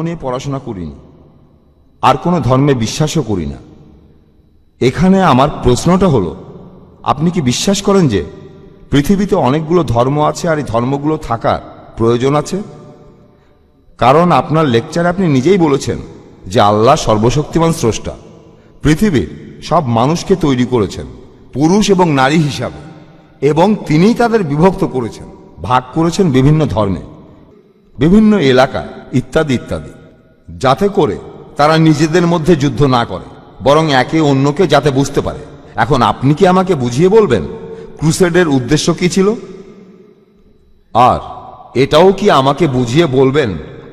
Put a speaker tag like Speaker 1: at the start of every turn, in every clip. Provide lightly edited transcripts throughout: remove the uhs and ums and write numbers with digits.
Speaker 1: নিয়ে পড়াশোনা করিনি, আর কোনো ধর্মে বিশ্বাসও করি না। এখানে আমার প্রশ্নটা হলো, আপনি কি বিশ্বাস করেন যে পৃথিবীতে অনেকগুলো ধর্ম আছে আর এই ধর্মগুলো থাকার প্রয়োজন আছে? কারণ আপনার লেকচারে আপনি নিজেই বলেছেন যে আল্লাহ সর্বশক্তিমান স্রষ্টা, পৃথিবীর সব মানুষকে তৈরি করেছেন পুরুষ এবং নারী হিসাবে, এবং তিনিই তাদের বিভক্ত করেছেন, ভাগ করেছেন বিভিন্ন ধর্মে, বিভিন্ন এলাকায়, ইত্যাদি ইত্যাদি, যাতে করে তারা নিজেদের মধ্যে যুদ্ধ না করে, বরং একে অন্যকে যাতে বুঝতে পারে। এখন আপনি কি আমাকে বুঝিয়ে বলবেন ক্রুসেডের উদ্দেশ্য কি ছিল? আর এটাও কি আমাকে বুঝিয়ে বলবেন,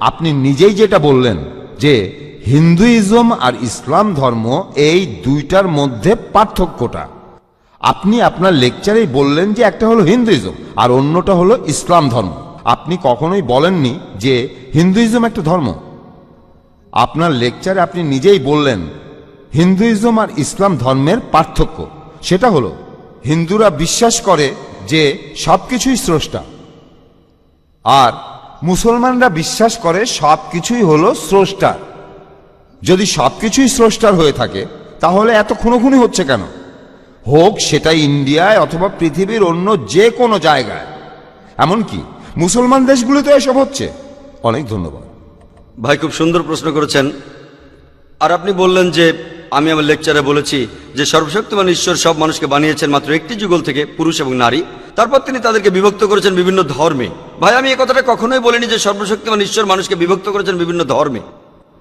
Speaker 1: আপনি নিজেই যেটা বললেন যে হিন্দুইজম আর ইসলাম ধর্ম এই দুইটার মধ্যে পার্থক্যটা? আপনি আপনার লেকচারেই বললেন যে একটা হলো হিন্দুইজম আর অন্যটা হলো ইসলাম ধর্ম। আপনি কখনোই বলেননি যে হিন্দুইজম একটা ধর্ম। আপনার লেকচারে আপনি নিজেই বললেন হিন্দুইজম আর ইসলাম ধর্মের পার্থক্য সেটা হলো হিন্দুরা বিশ্বাস করে যে সবকিছুই স্রষ্টা, আর মুসলমানরা বিশ্বাস করে সবকিছুই হলো স্রষ্টার। যদি সবকিছুই স্রষ্টার হয়ে থাকে তাহলে এত খুনোখুনি হচ্ছে কেন? হোক সেটা ইন্ডিয়ায় অথবা পৃথিবীর অন্য যে কোনো জায়গায়, এমনকি মুসলমান দেশগুলোতে এসব হচ্ছে। অনেক ধন্যবাদ
Speaker 2: ভাই, খুব সুন্দর প্রশ্ন করেছেন। আর আপনি বললেন যে আমি আমার লেকচারে বলেছি যে সর্বশক্তিমান ঈশ্বর সব মানুষকে বানিয়েছেন মাত্র একটি যুগল থেকে, পুরুষ এবং নারী, তারপর তিনি তাদেরকে বিভক্ত করেছেন বিভিন্ন ধর্মে। ভাই, আমি এই কথাটা কখনোই বলিনি যে সর্বশক্তিমান ঈশ্বর মানুষকে বিভক্ত করেছেন বিভিন্ন ধর্মে।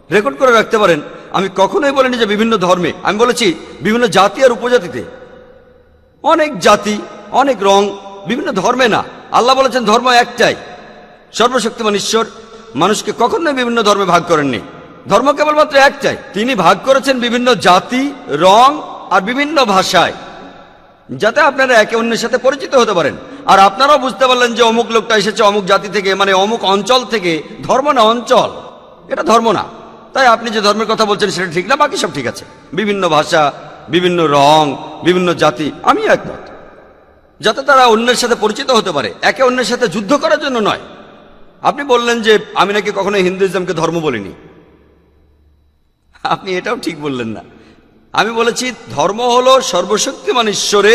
Speaker 2: রেকর্ড করে রাখতে পারেন, আমি কখনোই বলিনি যে বিভিন্ন ধর্মে, আমি বলেছি বিভিন্ন জাতি আর উপজাতিতে। অনেক জাতি, অনেক রং, বিভিন্ন ধর্মে না। আল্লাহ বলেছেন ধর্ম একটাই। সর্বশক্তিমান ঈশ্বর মানুষকে কখনোই বিভিন্ন ধর্মে ভাগ করেননি। ধর্ম কেবলমাত্র একটাই, তিনি ভাগ করেছেন বিভিন্ন জাতি, রং আর বিভিন্ন ভাষায়, যাতে আপনারা একে অন্যের সাথে পরিচিত হতে পারেন। আর আপনারাও বুঝতে পারলেন যে অমুক লোকটা এসেছে অমুক জাতি থেকে, মানে অমুক অঞ্চল থেকে। ধর্ম না অঞ্চল, এটা ধর্ম না। তাই আপনি যে ধর্মের কথা বলছেন সেটা ঠিক না, বাকি সব ঠিক আছে। বিভিন্ন ভাষা, বিভিন্ন রং, বিভিন্ন জাতি, আমি একমত, যাতে তারা অন্যের সাথে পরিচিত হতে পারে, একে অন্যের সাথে যুদ্ধ করার জন্য নয়। আপনি বললেন যে আমি নাকি কখনো হিন্দুইজমকে ধর্ম বলিনি। আপনি এটাও ঠিক বললেন না। আমি বলেছি ধর্ম হলো সর্বশক্তিমান ঈশ্বরে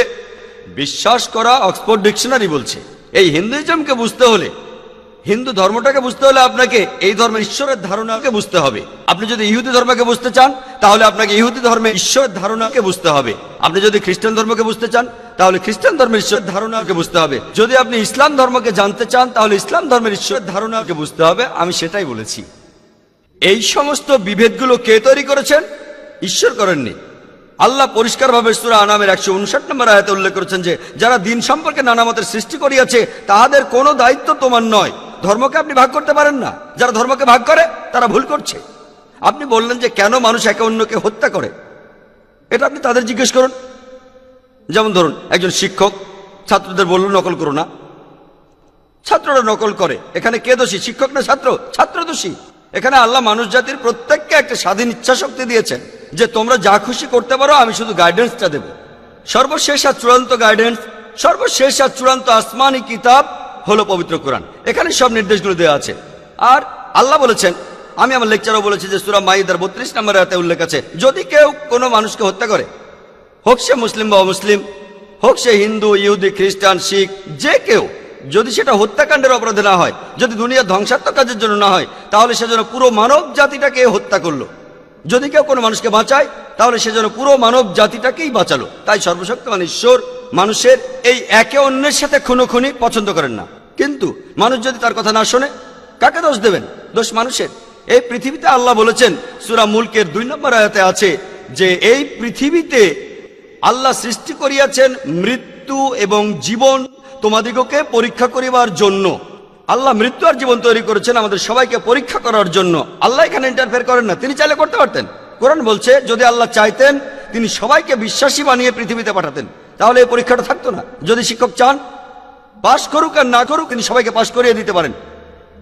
Speaker 2: বিশ্বাস করা। অক্সফোর্ড ডিকশনারি বলছে এই হিন্দুইজমকে বুঝতে হলে, হিন্দু ধর্মটাকে বুঝতে হলে আপনাকে এই ধর্মের ঈশ্বরের ধারণাকে বুঝতে হবে। আপনি যদি ইহুদি ধর্মকে বুঝতে চান তাহলে আপনাকে ইহুদি ধর্মের ঈশ্বরের ধারণাকে বুঝতে হবে। আপনি যদি খ্রিস্টান ধর্মকে বুঝতে চান তাহলে খ্রিস্টান ধর্মের ঈশ্বরের ধারণাকে বুঝতে হবে। যদি আপনি ইসলাম ধর্মকে জানতে চান তাহলে ইসলাম ধর্মের ঈশ্বরের ধারণাকে বুঝতে হবে। আমি সেটাই বলেছি। এই সমস্ত বিভেদগুলো কে তৈরি করেছেন? ঈশ্বর করেননি। আল্লাহ পরিষ্কারভাবে সূরা আনামের 159 নম্বর আয়াতে উল্লেখ করেছেন যে যারা দিন সম্পর্কে নানা মতের সৃষ্টি করিয়াছে তাহাদের কোনো দায়িত্ব তোমার নয়। ধর্মকে আপনি ভাগ করতে পারেন না। যারা ধর্মকে ভাগ করে তারা ভুল করছে। আপনি বললেন যে কেন মানুষ একে অন্যকে হত্যা করে, এটা আপনি তাদের জিজ্ঞেস করুন। যেমন ধরুন, একজন শিক্ষক ছাত্রদের বলল নকল করো না, ছাত্ররা নকল করে। এখানে কে দোষী, শিক্ষক না ছাত্র? ছাত্র দোষী। এখানে আল্লাহ মানুষ জাতির প্রত্যেককে একটা স্বাধীন ইচ্ছা শক্তি দিয়েছেন যে তোমরা যা খুশি করতে পারো, আমি শুধু গাইডেন্সটা দেব। সর্বশেষ আর চূড়ান্ত গাইডেন্স, সর্বশেষ আর চূড়ান্ত আসমানি কিতাব হলো পবিত্র কোরআন। এখানে সব নির্দেশগুলো দেওয়া আছে। আর আল্লাহ বলেছেন, আমি আমার লেকচারও বলেছি যে সূরা মাইদার 32 নম্বর আয়াতে উল্লেখ আছে, যদি কেউ কোনো মানুষকে হত্যা করে, হোক সে মুসলিম বা অমুসলিম, হোক সে হিন্দু, ইহুদি, খ্রিস্টান, শিখ, যে কেউ, যদি সেটা হত্যাকাণ্ডের অপরাধে না হয়, যদি দুনিয়া ধ্বংসাত্মক কাজের জন্য না হয়, তাহলে সেজন্য পুরো মানব জাতিটাকে হত্যা করলো। যদি কেউ কোনো মানুষকে বাঁচায় তাহলে সেজন্য পুরো মানব জাতিটাকেই বাঁচালো। তাই সর্বশক্তিমান ঈশ্বর মানুষের এই একে অন্যের সাথে খুনোখুনি পছন্দ করেন না। কিন্তু মানুষ যদি তার কথা না শোনে, কাকে দোষ দেবেন? দোষ মানুষের। এই পৃথিবীতে আল্লাহ বলেছেন, সূরা মুলকের 2 নম্বর আয়াতে আছে যে এই পৃথিবীতে আল্লাহ সৃষ্টি করিয়াছেন মৃত্যু এবং জীবন তোমাদিগকে পরীক্ষা করিবার জন্য। আল্লাহ মৃত্যু আর জীবন তৈরি করেছেন আমাদের সবাইকে পরীক্ষা করার জন্য। আল্লাহ এখানে ইন্টারফেয়ার করেন না, তিনি চাইলে করতে পারতেন। কোরআন বলছে যদি আল্লাহ চাইতেন তিনি সবাইকে বিশ্বাসী বানিয়ে পৃথিবীতে পাঠাতেন, তাহলে এই পরীক্ষাটা থাকতো না। যদি শিক্ষক চান পাশ করুক আর না করুক, তিনি সবাইকে পাশ করিয়ে দিতে পারেন।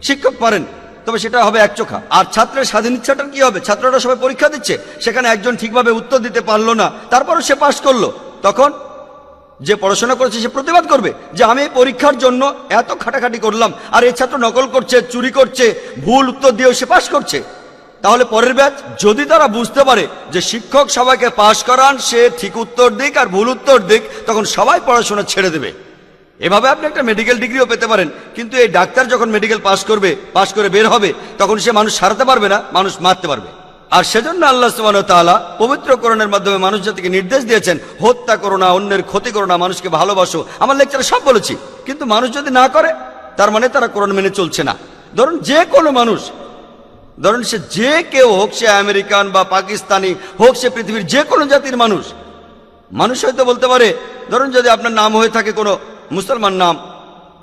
Speaker 2: শিক্ষক পারেন, তবে সেটা হবে একচোখা। আর ছাত্রের স্বাধীন ইচ্ছাটার কি হবে? ছাত্ররা সবাই পরীক্ষা দিচ্ছে, সেখানে একজন ঠিকভাবে উত্তর দিতে পারলো না, তারপরও সে পাশ করলো। তখন যে পড়াশোনা করেছে সে প্রতিবাদ করবে যে আমি এই পরীক্ষার জন্য এত খাটাখাটি করলাম আর এই ছাত্র নকল করছে, চুরি করছে, ভুল উত্তর দিয়েও সে পাশ করছে। তাহলে পরের ব্যাচ যদি তারা বুঝতে পারে যে শিক্ষক সবাইকে পাশ করান, সে ঠিক উত্তর দিক আর ভুল উত্তর দিক, তখন সবাই পড়াশোনা ছেড়ে দেবে। এভাবে আপনি একটা মেডিকেল ডিগ্রিও পেতে পারেন, কিন্তু এই ডাক্তার যখন মেডিকেল পাশ করে বের হবে, তখন সে মানুষ সারাতে পারবে না, মানুষ মারতে পারবে। আর সেজন্য আল্লাহ সুবহানাহু ওয়া তাআলা পবিত্র কোরআনের মাধ্যমে মানুষ জাতিকে নির্দেশ দিয়েছেন, হত্যা করো না, অন্যের ক্ষতি করো না, মানুষকে ভালোবাসো। আমার লেকচারে সব বলেছি, কিন্তু মানুষ যদি না করে, তার মানে তারা কোরআন মেনে চলছে না। ধরুন যে কোনো মানুষ, ধরুন সে যে কেউ হোক, সে আমেরিকান বা পাকিস্তানি হোক, সে পৃথিবীর যে কোনো জাতির মানুষ, মানুষ হয়তো বলতে পারে, ধরুন যদি আপনার নাম হয়ে থাকে কোনো মুসলমান নাম,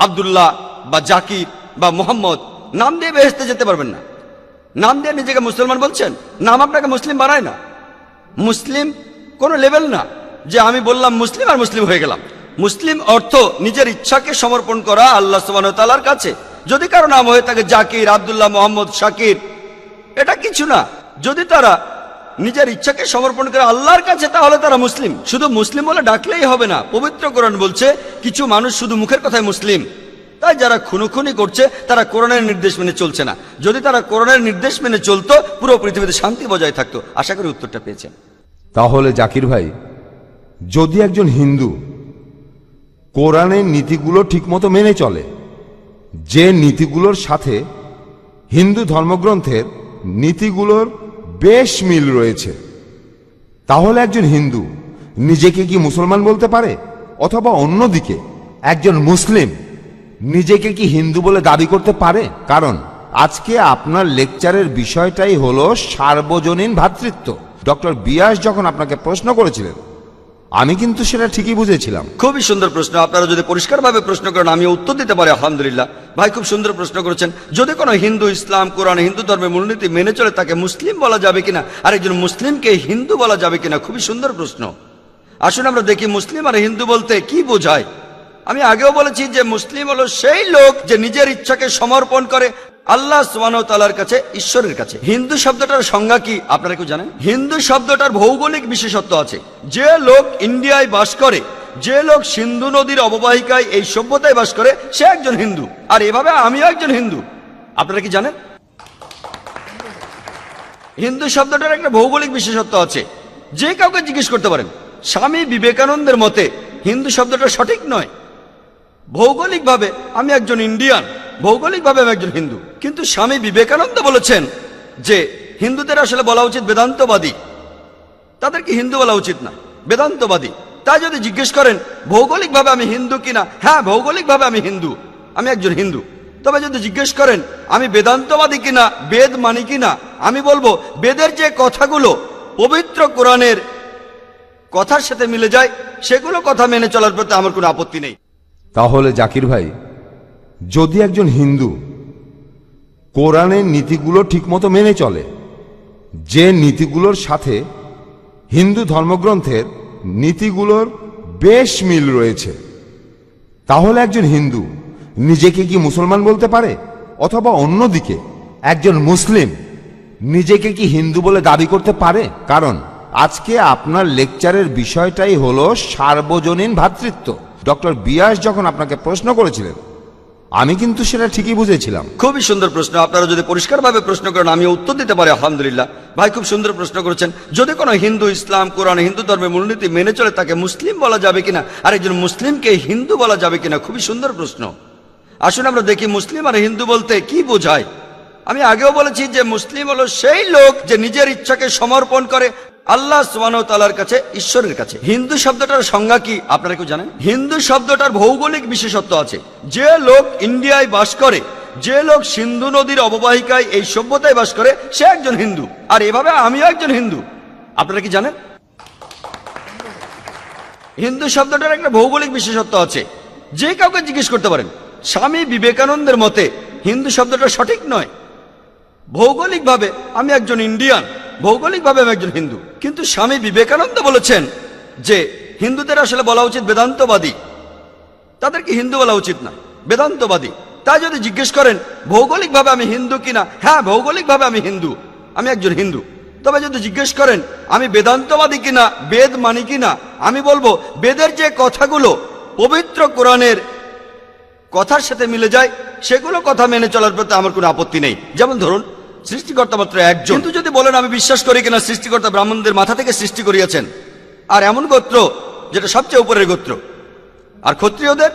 Speaker 2: আব্দুল্লাহ বা জাকির বা মোহাম্মদ, নাম দিয়ে বেহেশতে যেতে পারবেন না। নাম দিয়ে নিজেকে মুসলমান বলছেন, নাম আপনাকে মুসলিম বানায় না। মুসলিম কোনো লেভেল না যে আমি বললাম মুসলিম আর মুসলিম হয়ে গেলাম। মুসলিম অর্থ নিজের ইচ্ছাকে সমর্পণ করা আল্লাহ সুবহানাহু ওয়া তাআলার কাছে। যদি কারো নাম হয়ে থাকে জাকির, আব্দুল্লাহ, মোহাম্মদ, শাকির, এটা কিছু না। যদি তারা নিজের ইচ্ছাকে সমর্পণ করে আল্লাহর কাছে, তাহলে তারা মুসলিম। শুধু মুসলিম বলে ডাকলেই হবে না। পবিত্র কোরআন বলছে কিছু মানুষ শুধু মুখের কথায় মুসলিম, তাই যারা খুনোখুনি করছে তারা কোরআনের নির্দেশ মেনে চলছে না। যদি তারা কোরআনের নির্দেশ মেনে চলতো, পুরো পৃথিবীতে শান্তি বজায় থাকতো। আশা করি উত্তরটা পেয়েছেন।
Speaker 1: তাহলে জাকির ভাই, যদি একজন হিন্দু কোরআনের নীতিগুলো ঠিকমতো মেনে চলে, যে নীতিগুলোর সাথে হিন্দু ধর্মগ্রন্থের নীতিগুলোর বেশ মিল রয়েছে, তাহলে একজন হিন্দু নিজেকে কি মুসলমান বলতে পারে? অথবা অন্যদিকে একজন মুসলিম নিজেকে কি হিন্দু বলে দাবি করতে পারে? কারণ আজকে আপনার লেকচারের বিষয়টাই হলো সার্বজনীন ভ্রাতৃত্ব। ডক্টর বিয়াস যখন আপনাকে প্রশ্ন করেছিলেন, আমি কিন্তু সেটা ঠিকই বুঝেছিলাম।
Speaker 2: খুবই সুন্দর প্রশ্ন। আপনারা যদি পরিষ্কারভাবে প্রশ্ন করেন, আমি উত্তর দিতে পারি আলহামদুলিল্লাহ। ভাই খুব সুন্দর প্রশ্ন করেছেন। যদি কোনো হিন্দু ইসলাম, কোরআন, হিন্দু ধর্মের মূলনীতি মেনে চলে, তাকে মুসলিম বলা যাবে কিনা, আর একজন মুসলিমকে হিন্দু বলা যাবে কিনা, খুবই সুন্দর প্রশ্ন। আসুন আমরা দেখি মুসলিম আর হিন্দু বলতে কি বোঝায়। আমি আগেও বলেছি যে মুসলিম হলো সেই লোক যে নিজের ইচ্ছাকে সমর্পণ করে আল্লাহ সুবহানাহু ওয়া তাআলার কাছে, ঈশ্বরের কাছে। হিন্দু শব্দটার সংজ্ঞা কি আপনারা কেউ জানেন? হিন্দু শব্দটার ভৌগোলিক বিশেষত্ব আছে। যে লোক ইন্ডিয়ায় বাস করে, যে লোক সিন্ধু নদীর অববাহিকায় এই সভ্যতায় বাস করে, সে একজন হিন্দু। আর এভাবে আমিও একজন হিন্দু। আপনারা কি জানেন? হিন্দু শব্দটার একটা ভৌগোলিক বিশেষত্ব আছে। যে কাউকে জিজ্ঞেস করতে পারেন। স্বামী বিবেকানন্দের মতে হিন্দু শব্দটা সঠিক নয়। ভৌগোলিকভাবে আমি একজন ইন্ডিয়ান, ভৌগোলিকভাবে আমি একজন হিন্দু। কিন্তু স্বামী বিবেকানন্দ বলেছেন যে হিন্দুদের আসলে বলা উচিত বেদান্তবাদী, তাদেরকে হিন্দু বলা উচিত না, বেদান্তবাদী। তাই যদি জিজ্ঞেস করেন ভৌগোলিকভাবে আমি হিন্দু কিনা, হ্যাঁ ভৌগোলিকভাবে আমি হিন্দু, আমি একজন হিন্দু। তবে যদি জিজ্ঞেস করেন আমি বেদান্তবাদী কিনা, বেদ মানি কিনা, আমি বলবো বেদের যে কথাগুলো পবিত্র কোরআনের কথার সাথে মিলে যায়, সেগুলো কথা মেনে চলার প্রতি আমার কোনো আপত্তি নেই।
Speaker 1: তাহলে জাকির ভাই, যদি একজন হিন্দু কোরআনের নীতিগুলো ঠিকমতো মেনে চলে, যে নীতিগুলোর সাথে হিন্দু ধর্মগ্রন্থের নীতিগুলোর বেশ মিল রয়েছে, তাহলে একজন হিন্দু নিজেকে কি মুসলমান বলতে পারে? অথবা অন্যদিকে একজন মুসলিম নিজেকে কি হিন্দু বলে দাবি করতে পারে? কারণ আজকে আপনার লেকচারের বিষয়টাই হলো সার্বজনীন ভ্রাতৃত্ব। ডক্টর বিয়াস যখন আপনাকে প্রশ্ন করেছিলেন, আমি কিন্তু সেটা ঠিকই বুঝেছিলাম।
Speaker 2: খুবই সুন্দর প্রশ্ন। আপনারা যদি পরিষ্কারভাবে প্রশ্ন করেন, আমি উত্তর দিতে পারি আলহামদুলিল্লাহ। ভাই খুব সুন্দর প্রশ্ন করেছেন। যদি কোনো হিন্দু ইসলাম, কোরআন, হিন্দু ধর্মের মূলনীতি মেনে চলে, তাকে মুসলিম বলা যাবে কিনা, আর একজন মুসলিমকে হিন্দু বলা যাবে কিনা, খুবই সুন্দর প্রশ্ন। আসুন আমরা দেখি মুসলিম আর হিন্দু বলতে কি বোঝায়। আমি আগেও বলেছি যে মুসলিম হলো সেই লোক যে নিজের ইচ্ছাকে সমর্পণ করে আল্লাহ সুবহানাহু ওয়া তাআলার কাছে, ঈশ্বরের কাছে। হিন্দু শব্দটার সংজ্ঞা কি আপনারা কেউ জানেন? হিন্দু শব্দটার ভৌগোলিক বিশেষত্ব আছে। যে লোক ইন্ডিয়ায় বাস করে, যে লোক সিন্ধু নদীর অববাহিকায় এই সভ্যতায় বাস করে, সে একজন হিন্দু। আর এভাবে আমিও একজন হিন্দু। আপনারা কি জানেন? হিন্দু শব্দটার একটা ভৌগোলিক বিশেষত্ব আছে। যে কাউকে জিজ্ঞেস করতে পারেন। স্বামী বিবেকানন্দের মতে হিন্দু শব্দটা সঠিক নয়। ভৌগোলিকভাবে আমি একজন ইন্ডিয়ান, ভৌগোলিকভাবে আমি একজন হিন্দু। কিন্তু স্বামী বিবেকানন্দ বলেছেন যে হিন্দুদের আসলে বলা উচিত বেদান্তবাদী, তাদেরকে হিন্দু বলা উচিত না, বেদান্তবাদী। তাই যদি জিজ্ঞেস করেন ভৌগোলিকভাবে আমি হিন্দু কিনা, হ্যাঁ ভৌগোলিকভাবে আমি হিন্দু, আমি একজন হিন্দু। তবে যদি জিজ্ঞেস করেন আমি বেদান্তবাদী কিনা, বেদ মানি কিনা, আমি বলবো বেদের যে কথাগুলো পবিত্র কোরআনের কথার সাথে মিলে যায়, সেগুলো কথা মেনে চলার প্রতি আমার কোনো আপত্তি নেই। যেমন ধরুন সৃষ্টিকর্তা মাত্র একজন। কিন্তু যদি বলেন আমি বিশ্বাস করি কিনা সৃষ্টিকর্তা ব্রাহ্মণদের মাথা থেকে সৃষ্টি করিয়াছেন, আর এমন গোত্র যেটা সবচেয়ে উপরের গোত্র, আর ক্ষত্রিয়দের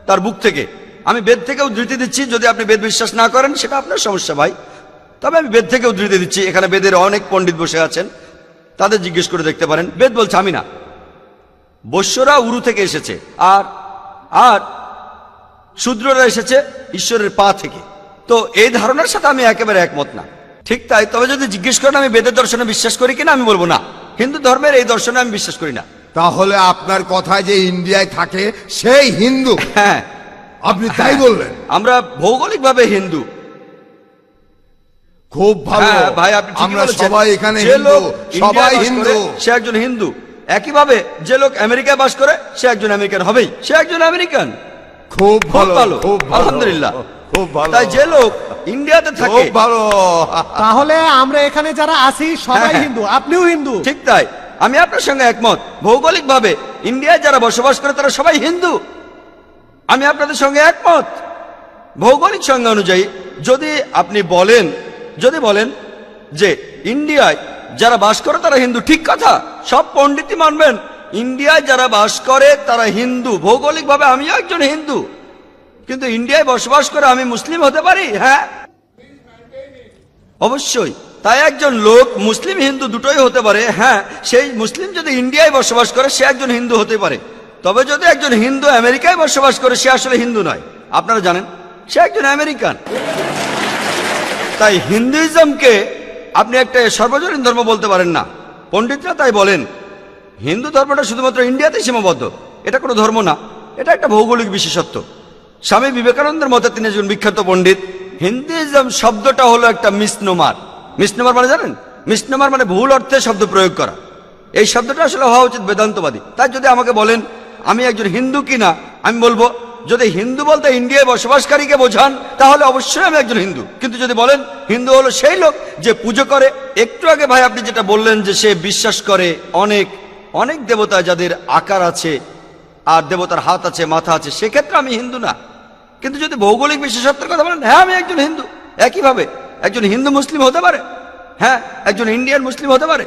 Speaker 2: তার বুক থেকে। আমি বেদ থেকে উদ্ধৃতি দিচ্ছি, যদি আপনি বেদ বিশ্বাস না করেন সেটা আপনার সমস্যা ভাই, তবে আমি বেদ থেকে উদ্ধৃতি দিচ্ছি। এখানে বেদের অনেক পণ্ডিত বসে আছেন, তাদের জিজ্ঞেস করে দেখতে পারেন। বেদ বলছে, আমি না, বৈশ্যরা উরু থেকে এসেছে, আর আর শূদ্ররা এসেছে ঈশ্বরের পা থেকে। তো এই ধারণার সাথে আমি একেবারে একমত না। ঠিক তাই, তবে যদি জিজ্ঞেস করেন আমি বেদের দর্শনে বিশ্বাস করি কিনা, আমি বলবো না। হিন্দু ধর্মের এই দর্শনে আমি বিশ্বাস করি না।
Speaker 3: তাহলে আপনার কথায় যে ইন্ডিয়ায় থাকে সেই হিন্দু,
Speaker 2: হ্যাঁ,
Speaker 3: আপনি তাই বললেন?
Speaker 2: আমরা ভৌগোলিকভাবে হিন্দু।
Speaker 3: খুব ভালো
Speaker 2: হ্যাঁ ভাই, আপনি ঠিকই
Speaker 3: আমরা
Speaker 2: বলেছেন।
Speaker 3: সবাই এখানে
Speaker 2: যে
Speaker 3: হিন্দু,
Speaker 2: লোক
Speaker 3: সবাই
Speaker 2: ইন্ডিয়ায় বাস
Speaker 3: হিন্দু।
Speaker 2: করে, সে একজন হিন্দু। একইভাবে যে লোক আমেরিকায় বাস করে সে একজন আমেরিকান হবেই, সে একজন আমেরিকান।
Speaker 3: খুব
Speaker 2: খুব
Speaker 3: ভালো,
Speaker 2: ভালো,
Speaker 3: খুব ভালো,
Speaker 2: আলহামদুলিল্লাহ।
Speaker 3: খুব ভালো।
Speaker 2: তাই যে লোক ইন্ডিয়াতে থাকে,
Speaker 3: খুব ভালো।
Speaker 4: তাহলে আমরা এখানে যারা আছি সবাই
Speaker 2: হ্যাঁ।
Speaker 4: হিন্দু, আপনিও হিন্দু।
Speaker 2: ঠিক তাই, আমি আপনার সঙ্গে একমত। ভৌগোলিকভাবে ইন্ডিয়ায় যারা বসবাস করে তারা সবাই হিন্দু, আমি আপনাদের সঙ্গে একমত। ভৌগোলিক সংজ্ঞা অনুযায়ী যদি আপনি বলেন, যদি বলেন যে ইন্ডিয়ায় যারা বাস করে তারা হিন্দু, ঠিক কথা, সব পণ্ডিতই মানবেন ইন্ডিয়ায় যারা বাস করে তারা হিন্দু। ভৌগোলিকভাবে আমিও একজন হিন্দু, কিন্তু ইন্ডিয়ায় বসবাস করে আমি মুসলিম হতে পারি? হ্যাঁ, অবশ্যই। তাই একজন লোক মুসলিম হিন্দু দুটোই হতে পারে। হ্যাঁ, সেই মুসলিম যদি ইন্ডিয়ায় বসবাস করে সে একজন হিন্দু হতে পারে। তবে যদি একজন হিন্দু আমেরিকায় বসবাস করে সে আসলে হিন্দু নয়, আপনারা জানেন, সে একজন আমেরিকান। তাই হিন্দুইজমকে আপনি একটা সর্বজনীন ধর্ম বলতে পারেন না। পণ্ডিতরা তাই বলেন হিন্দু ধর্মটা শুধুমাত্র ইন্ডিয়াতেই সীমাবদ্ধ। এটা কোনো ধর্ম না, এটা একটা ভৌগোলিক বিশেষত্ব। স্বামী বিবেকানন্দের মতে, তিনি একজন বিখ্যাত পণ্ডিত, হিন্দুইজম শব্দটা হলো একটা মিসনোমার। মিসনোমার মানে জানেন? মিসনোমার মানে ভুল অর্থে শব্দ প্রয়োগ করা। এই শব্দটা আসলে হওয়া উচিত বেদান্তবাদী। তাই যদি আমাকে বলেন আমি একজন হিন্দু কিনা, আমি বলবো যদি হিন্দু বলতে ইন্ডিয়ায় বসবাসকারীকে বোঝান তাহলে অবশ্যই আমি একজন হিন্দু। কিন্তু যদি বলেন হিন্দু হলো সেই লোক যে পুজো করে, একটু আগে ভাই আপনি যেটা বললেন যে সে বিশ্বাস করে অনেক অনেক দেবতা যাদের আকার আছে আর দেবতার হাত আছে, মাথা আছে, সেক্ষেত্রে আমি হিন্দু না। কিন্তু যদি ভৌগোলিক বিশেষত্বের কথা বলেন, হ্যাঁ আমি একজন হিন্দু। একইভাবে একজন হিন্দু মুসলিম হতে পারে, হ্যাঁ একজন ইন্ডিয়ান মুসলিম হতে পারে,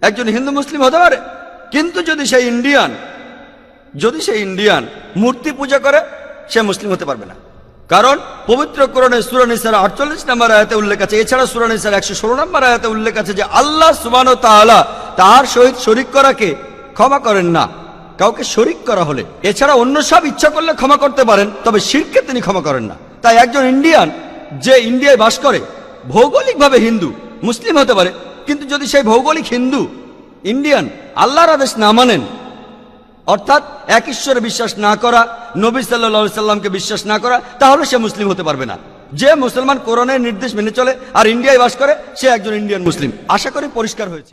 Speaker 2: একজন হিন্দু মুসলিম হতে পারে। কিন্তু যদি সেই ইন্ডিয়ান মূর্তি পূজা করে সে মুসলিম হতে পারবে না। কারণ পবিত্র কোরআনে সূরা নিসার 48 নম্বর আয়াতে উল্লেখ আছে, এছাড়া সূরা নিসার 116 নম্বর আয়াতে উল্লেখ আছে যে আল্লাহ সুবহানাহু ওয়া তাআলা তার সহিত শরীক করাকে ক্ষমা করেন না, কাউকে শরীক করা হলে। এছাড়া অন্য সব ইচ্ছা করলে ক্ষমা করতে পারেন, তবে শিরকে তিনি ক্ষমা করেন না। তাই একজন ইন্ডিয়ান যে ইন্ডিয়ায় বাস করে ভৌগোলিকভাবে হিন্দু মুসলিম হতে পারে, কিন্তু যদি সেই ভৌগোলিক হিন্দু ইন্ডিয়ান আল্লাহর আদেশ না মানেন, অর্থাৎ এক ঈশ্বরে বিশ্বাস না করা, নবী সাল্লাল্লাহু আলাইহি সাল্লামকে বিশ্বাস না করা, তাহলে সে মুসলিম হতে পারবে না। যে মুসলমান কোরআনের নির্দেশ মেনে চলে আর ইন্ডিয়ায় বাস করে সে একজন ইন্ডিয়ান মুসলিম। আশা করি পরিষ্কার হয়েছে।